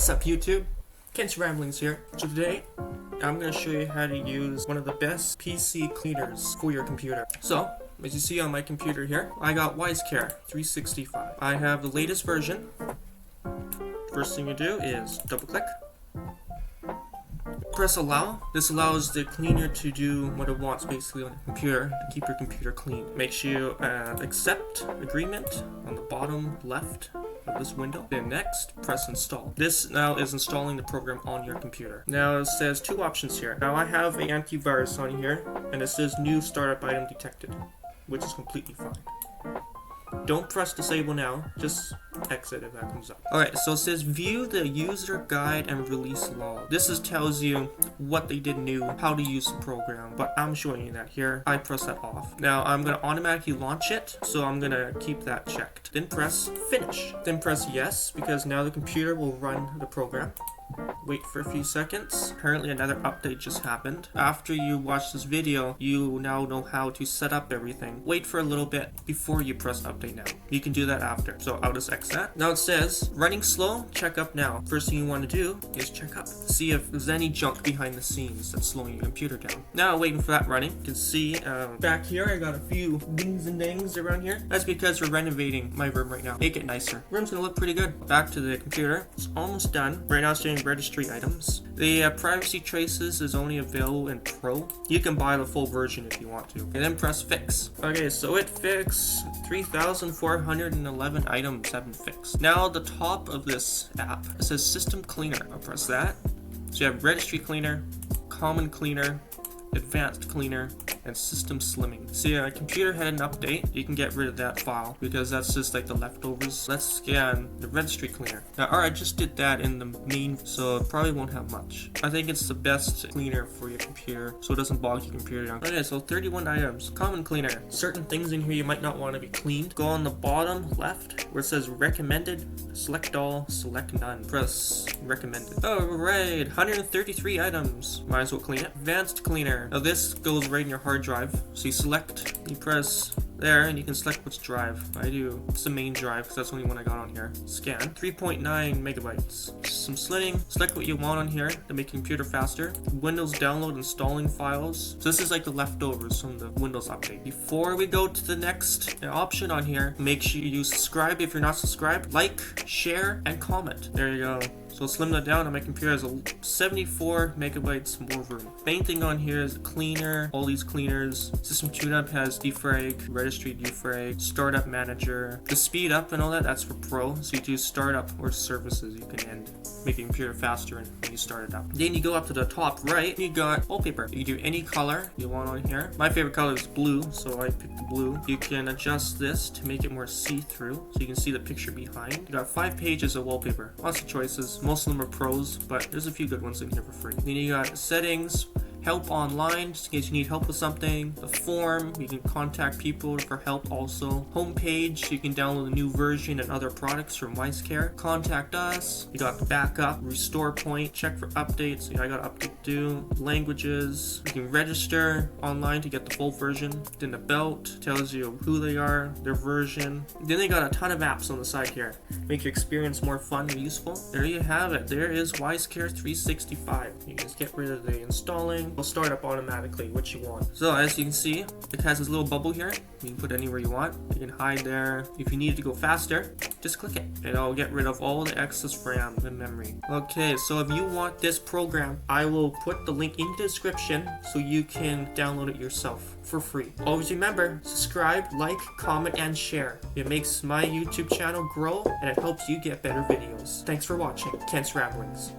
What's up YouTube? Kent's Ramblings here. So today, I'm going to show you how to use one of the best PC cleaners for your computer. So, as you see on my computer here, I got WiseCare 365. I have the latest version. First thing you do is double click. Press allow. This allows the cleaner to do what it wants basically on your computer to keep your computer clean. Make sure you accept agreement on the bottom left of this window. Then next, press install. This now is installing the program on your computer. Now it says two options here. Now I have an antivirus on here and it says new startup item detected, which is completely fine. Don't press disable now, just exit if that comes up. Alright, so it says view the user guide and release log. This tells you what they did new, how to use the program, but I'm showing you that here. I press that off. Now I'm going to automatically launch it, so I'm going to keep that checked. Then press finish. Then press yes, because now the computer will run the program. Wait for a few seconds. Currently another update just happened. After you watch this video, you now know how to set up everything. Wait for a little bit before you press update now. You can do that after. So I'll just exit that. Now it says, running slow, check up now. First thing you want to do is check up. See if there's any junk behind the scenes that's slowing your computer down. Now waiting for that running. You can see back here I got a few dings and dangs around here. That's because we're renovating my room right now. Make it nicer. Room's gonna look pretty good. Back to the computer. It's almost done. Right now it's doing registry items. The privacy traces is only available in Pro. You can buy the full version if you want to. And then press fix. Okay, so it fixed 3,411 items have been fixed. Now the top of this app, it says system cleaner. I'll press that. So you have registry cleaner, common cleaner, advanced cleaner, and system slimming. See, a computer had an update. You can get rid of that file because that's just like the leftovers. Let's scan the registry cleaner. Now, alright, I just did that in the main, so it probably won't have much. I think it's the best cleaner for your computer, so it doesn't bog your computer down. Okay, so 31 items. Common cleaner. Certain things in here you might not want to be cleaned. Go on the bottom left where it says recommended. Select all, select none. Press recommended. Alright, 133 items. Might as well clean it. Advanced cleaner. Now this goes right in your hard drive. So you select, you press there, and you can select which drive. It's the main drive because that's the only one I got on here. Scan 3.9 megabytes. Some slitting. Select what you want on here to make your computer faster. Windows download installing files. So this is like the leftovers from the Windows update. Before we go to the next option on here, make sure you subscribe if you're not subscribed. Like, share, and comment. There you go. So slim that down, and my computer has 74 megabytes more room. Main thing on here is the cleaner, all these cleaners. System tune-up has defrag, registry defrag, startup manager. The speed up and all that, that's for pro. So you do startup or services, you can end. Make your computer faster when you start it up. Then you go up to the top right, you got wallpaper. You can do any color you want on here. My favorite color is blue, so I picked the blue. You can adjust this to make it more see-through, so you can see the picture behind. You got 5 pages of wallpaper. Lots of choices. Most of them are pros, but there's a few good ones in here for free. Then you got settings, help online, just in case you need help with something. The form, you can contact people for help also. Homepage, you can download a new version and other products from WiseCare. Contact us. You got backup, restore point, check for updates. I got update due. Languages, you can register online to get the full version. Then the belt tells you who they are, their version. Then they got a ton of apps on the side here. Make your experience more fun and useful. There you have it. There is WiseCare 365. You can just get rid of the installing. Will start up automatically what you want. So as you can see, it has this little bubble here. You can put it anywhere you want. You can hide there. If you need it to go faster, just click it. It'll get rid of all the excess RAM and memory. Okay, so if you want this program, I will put the link in the description so you can download it yourself for free. Always remember, subscribe, like, comment, and share. It makes my YouTube channel grow and it helps you get better videos. Thanks for watching Kent's Ramblings.